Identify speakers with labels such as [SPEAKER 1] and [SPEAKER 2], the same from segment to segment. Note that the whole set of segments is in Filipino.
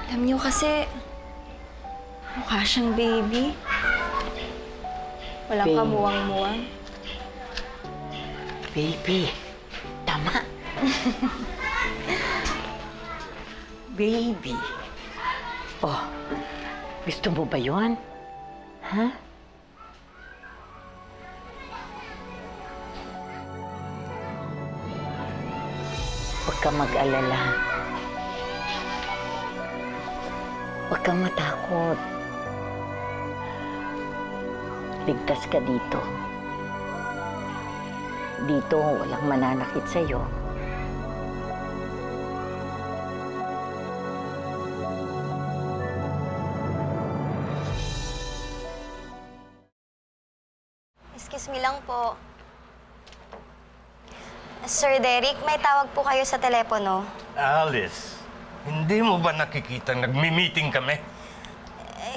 [SPEAKER 1] Alam niyo kasi, mukha siyang baby. Walang
[SPEAKER 2] Baby.
[SPEAKER 1] kamuwang-muwang.
[SPEAKER 2] Baby. Tama. Baby. Oh, gusto mo ba yun? Ha? Huwag kang mag-alala. Huwag kang matakot. Ligtas ka dito. Dito, walang mananakit sa'yo.
[SPEAKER 3] Excuse me lang po. Sir Derek, may tawag po kayo sa telepono.
[SPEAKER 4] Alice, hindi mo ba nakikita nagmi-meeting kami?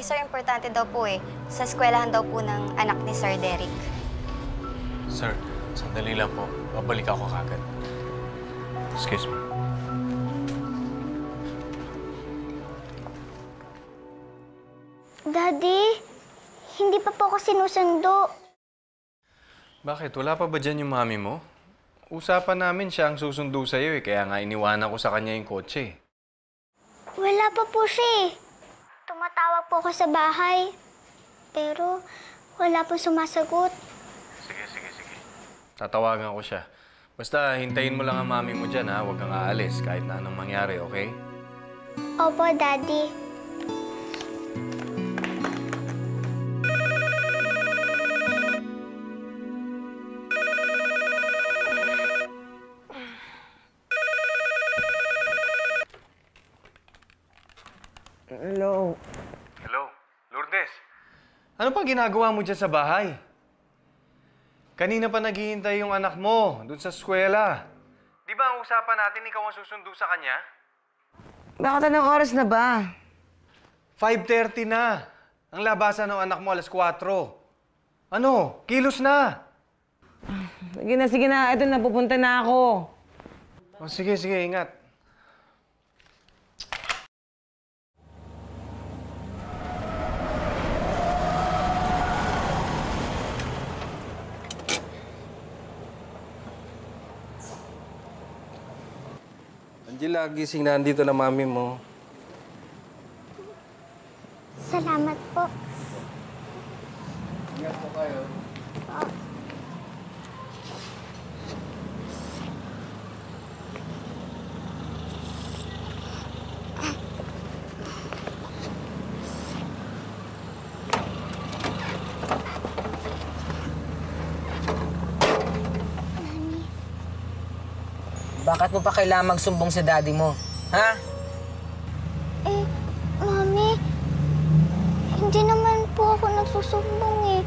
[SPEAKER 3] Sir, importante daw po eh. Sa eskwelahan daw po ng anak ni Sir Derek.
[SPEAKER 5] Sir, sandali lang po. Babalik ako kagad.
[SPEAKER 4] Excuse me.
[SPEAKER 6] Daddy, hindi pa po ako sinusundo.
[SPEAKER 5] Bakit? Wala pa ba dyan yung mami mo? Usapan namin siya ang susundo sa'yo eh. Kaya nga iniwanan ko sa kanya yung kotse.
[SPEAKER 6] Wala pa po siya eh. Tumatawag po ako sa bahay. Pero wala po sumasagot.
[SPEAKER 5] Sige. Tatawagan ko siya. Basta hintayin mo lang ang mami mo dyan ha. Huwag kang aalis kahit na anong mangyari, okay?
[SPEAKER 6] Opo, Daddy.
[SPEAKER 5] Hello, Lourdes. Ano pa ginagawa mo dyan sa bahay? Kanina pa naghihintay yung anak mo doon sa eskwela. Di ba ang usapan natin ikaw ang susundo sa kanya?
[SPEAKER 7] Bakit anong oras na ba?
[SPEAKER 5] 5:30 na. Ang labasan ng anak mo 4:00. Ano? Kilos na.
[SPEAKER 7] Sige na. Ito na, pupunta na ako.
[SPEAKER 5] O, sige, ingat.
[SPEAKER 8] Angela, gising na. Andito na mami mo.
[SPEAKER 6] Salamat po.
[SPEAKER 8] Ingat po kayo.
[SPEAKER 7] Bakit mo pa kailangan magsumbong sa daddy mo? Ha?
[SPEAKER 6] Eh, Mami, hindi naman po ako nagsusumbong eh.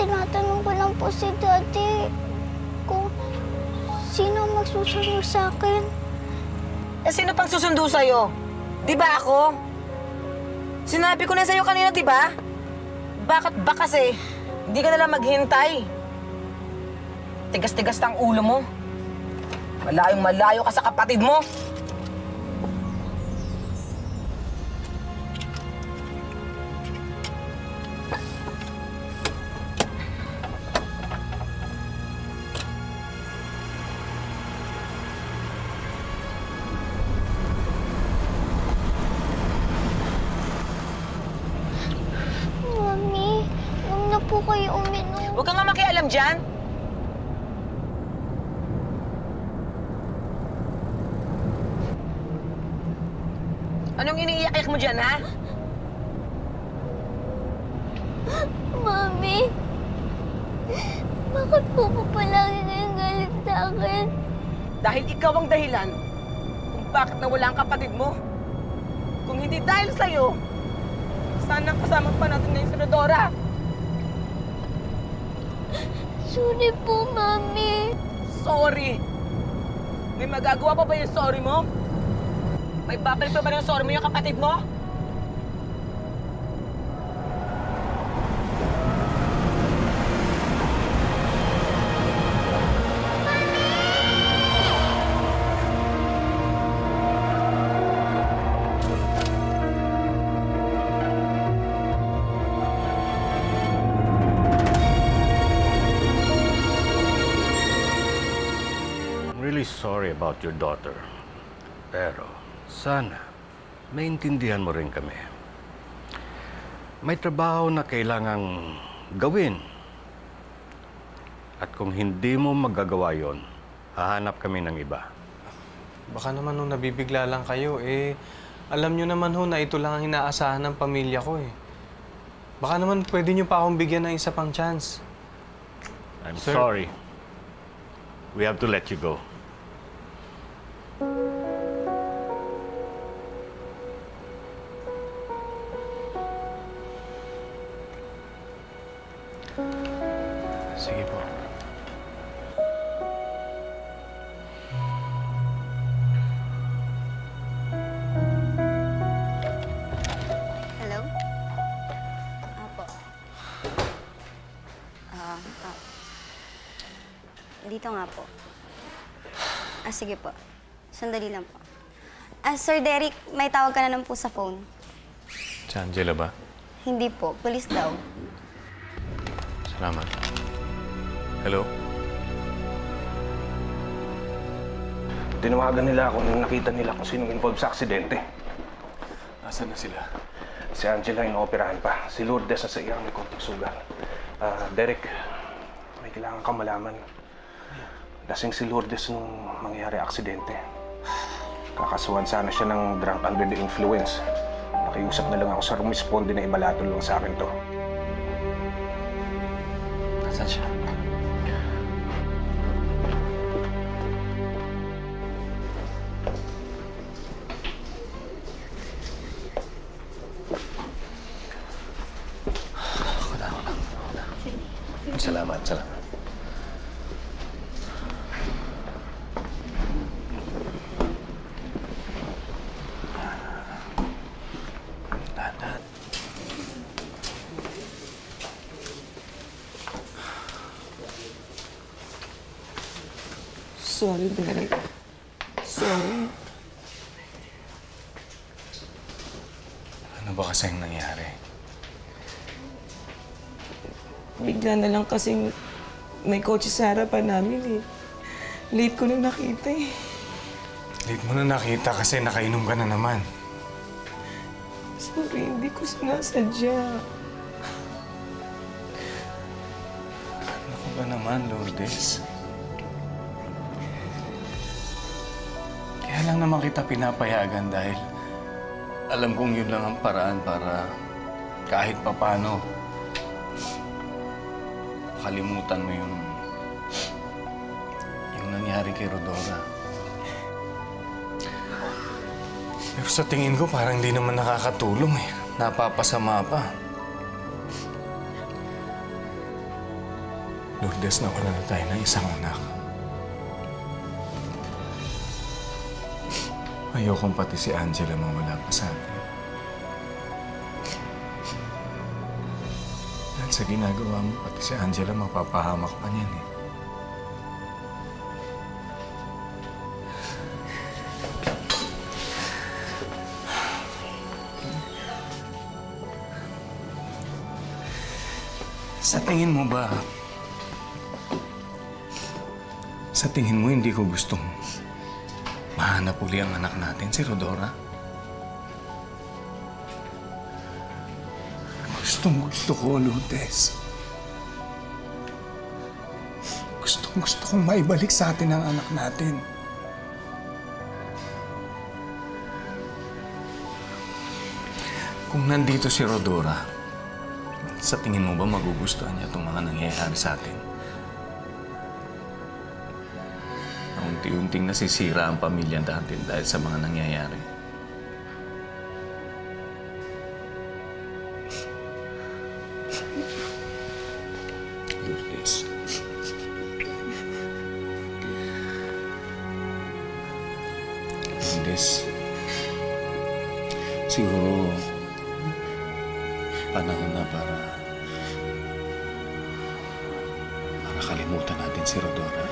[SPEAKER 6] Tinatanong ko lang po si Daddy kung sino magsusundo sa akin.
[SPEAKER 7] Eh, sino pang susundo sa'yo? Di ba ako? Sinabi ko na sa'yo kanina, di ba? Bakit ba kasi hindi ka nalang maghintay? Tigas-tigas ng ulo mo. Malayong-malayo ka sa kapatid mo.
[SPEAKER 6] Mami, huwag na po kayo uminom.
[SPEAKER 7] Huwag kang nga makialam dyan. Anong iniiyak mo dyan, ha?
[SPEAKER 6] Mami, bakit po palagi kayong galit sa akin?
[SPEAKER 7] Dahil ikaw ang dahilan kung bakit nawala ang kapatid mo. Kung hindi dahil sa'yo, sana kasama pa natin ngayon si Rodora.
[SPEAKER 6] Sorry po, Mami.
[SPEAKER 7] Sorry. May magagawa pa ba yung sorry mo? May babalik pa ba yung sorry mo yung kapatid mo?
[SPEAKER 4] sorry about your daughter. Pero sana maintindihan mo rin kami. May trabaho na kailangang gawin. At kung hindi mo magagawa yon, hahanap kami ng iba.
[SPEAKER 5] Baka naman nung nabibigla lang kayo, alam nyo naman ho na ito lang ang inaasahan ng pamilya ko Baka naman pwede nyo pa akong bigyan ng isa pang chance.
[SPEAKER 4] I'm
[SPEAKER 5] Sir?
[SPEAKER 4] sorry. We have to let you go.
[SPEAKER 5] Sige po.
[SPEAKER 3] Hello? Apo. Dito nga po. Sige po. Sandali lang po. Sir Derek, may tawag ka na naman po sa phone.
[SPEAKER 5] Si Angela ba?
[SPEAKER 3] Hindi po. Police daw.
[SPEAKER 5] Salamat. Hello?
[SPEAKER 9] Tinawagan nila ako nung nakita nila kung sinong involved sa aksidente.
[SPEAKER 5] Nasaan na sila?
[SPEAKER 9] Si Angela inooperahan pa. Si Lourdes sa iyang may konting sugal. Derek, may kailangan kang malaman. Lasing si Lourdes nung mangyari aksidente. Kakasuhan sana siya ng drunk under the influence. Nakiusap na lang ako sa rumisponde na ibalatol lang sa akin to.
[SPEAKER 5] Nasaan siya?
[SPEAKER 9] Salamat.
[SPEAKER 7] Sorry, Derek. Sorry.
[SPEAKER 5] Ano ba kasing nangyari?
[SPEAKER 7] Bigla na lang kasing may kotse sa harapan namin Late ko na nakita
[SPEAKER 5] Late mo na nakita kasi nakainom ka na naman.
[SPEAKER 7] Sorry, hindi ko sinasadya.
[SPEAKER 5] Ano ka ba naman, Lourdes? Kaya lang naman kita pinapayagan dahil alam kong yun lang ang paraan para kahit papano kalimutan mo yung nangyari kay Rodora. Pero sa tingin ko parang hindi naman nakakatulong Napapasama pa. Lourdes, nawala na tayo ng isang anak. Ayokong pati si Angela mawala pa sa atin. Dahil sa ginagawa mo, pati si Angela mapapahamak pa niyan Sa tingin mo ba, hindi ko gustong mahanap uli ang anak natin, si Rodora? Gustong-gusto ko, Lourdes. Gustong-gusto kong maibalik sa atin ang anak natin. Kung nandito si Rodora, sa tingin mo ba magugustuhan niya itong mga nangyayari sa atin? Unti-unting nasisira ang pamilya natin dahil sa mga nangyayari. Lourdes. Lourdes. Siguro panahon na para kalimutan natin si Rodora.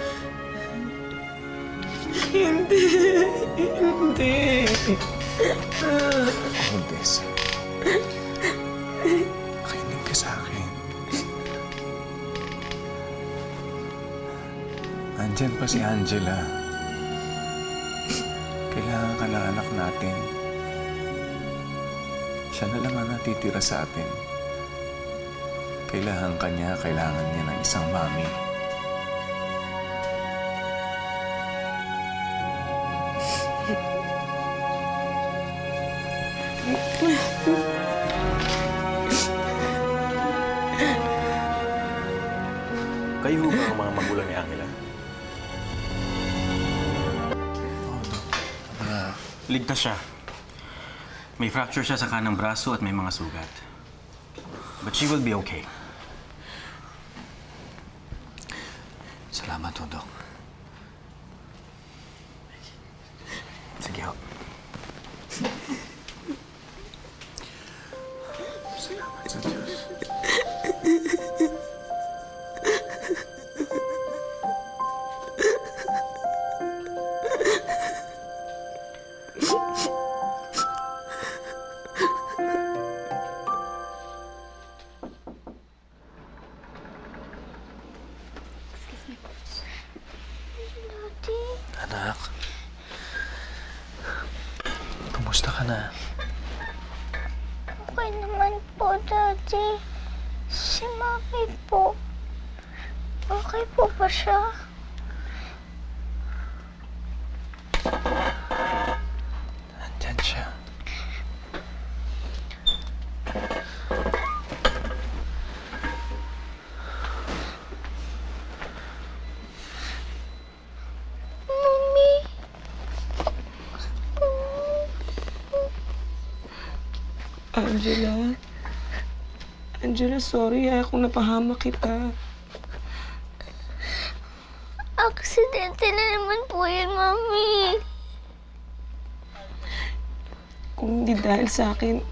[SPEAKER 7] Hindi.
[SPEAKER 5] Lourdes. Makinig ka sa akin. Andyan pa si Angela.
[SPEAKER 10] ka ng anak natin. Siya na lang ang natitira sa atin. Kailangan niya ng isang mami.
[SPEAKER 11] Kayo ba ang mga magulang ni Angela? Ligtas siya. May fracture siya sa kanang braso at may mga sugat. But she will be okay. Salamat, Dok. Sige ho. Salamat sa Diyos. Anak, kumusta ka na?
[SPEAKER 6] Okay naman po, Daddy. Si Mami po. Okay po ba siya?
[SPEAKER 11] Nandyan siya.
[SPEAKER 12] Angela, sorry kung napahamak kita.
[SPEAKER 6] Aksidente na naman po yun, Mami.
[SPEAKER 12] Kung hindi dahil sa akin,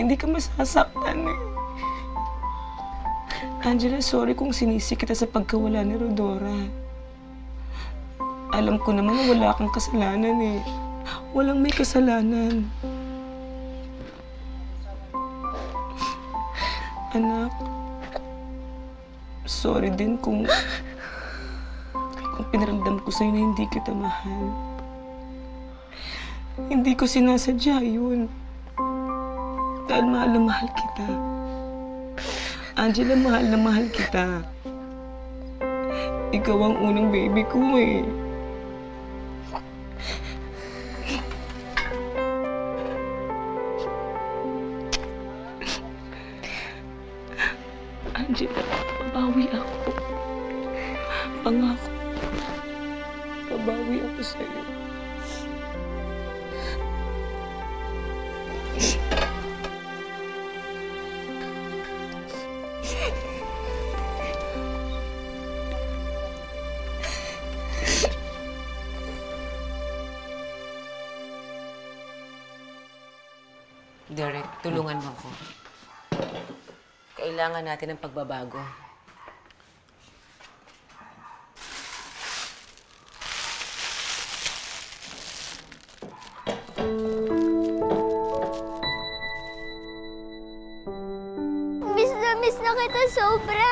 [SPEAKER 12] hindi ka masasaktan eh. Angela, sorry kung sinisi kita sa pagkawala ni Rodora. Alam ko naman na wala kang kasalanan eh. Walang may kasalanan. Anak, sorry din kung pinaramdam ko sa'yo na hindi kita mahal. Hindi ko sinasadya yun. Dahil mahal na mahal kita. Angela, mahal na mahal kita. Ikaw ang unang baby ko eh. Angela, babawi ako. Pangako. Babawi ako sa'yo.
[SPEAKER 7] Derek, tulungan mo ako. Kailangan natin ng pagbabago.
[SPEAKER 6] Miss na kita sobra.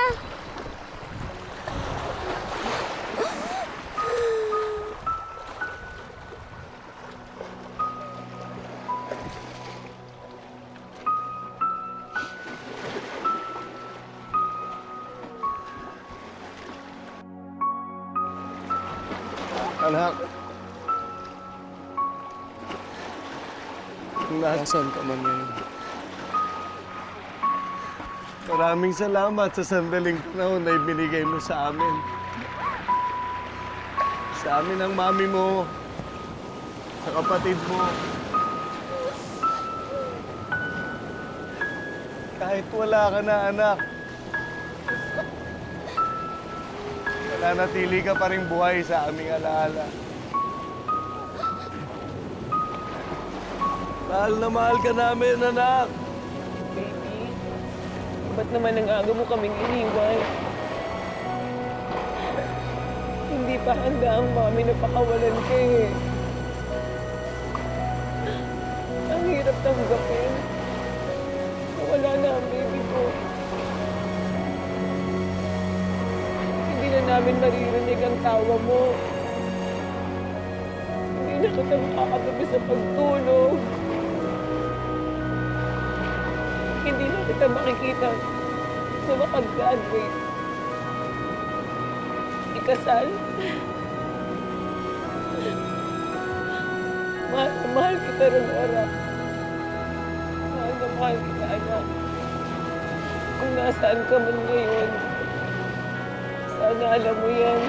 [SPEAKER 5] Anak, nasaan ka man ngayon? Maraming salamat sa sandaling panahon na ibinigay mo sa amin. Sa amin ang mami mo, sa kapatid mo. Kahit wala ka na, anak, nanatili ka pa rin buhay sa aming alaala. Mahal na mahal ka namin, anak.
[SPEAKER 12] Baby, ba't naman ang aga mo kaming iniwan? Hindi pa handa ang mami na pakawalan ka eh. Ang hirap tanggapin. Wala na ang baby ko. Hindi na namin maririnig ang tawa mo. Hindi na kita makakatabi sa pagtulog. Hindi na kita makikita na makagraduate. Ikasal. Mahal na mahal kita, Rodora. Mahal na mahal kita, anak. Kung nasaan ka man ngayon, sana alam mo yan.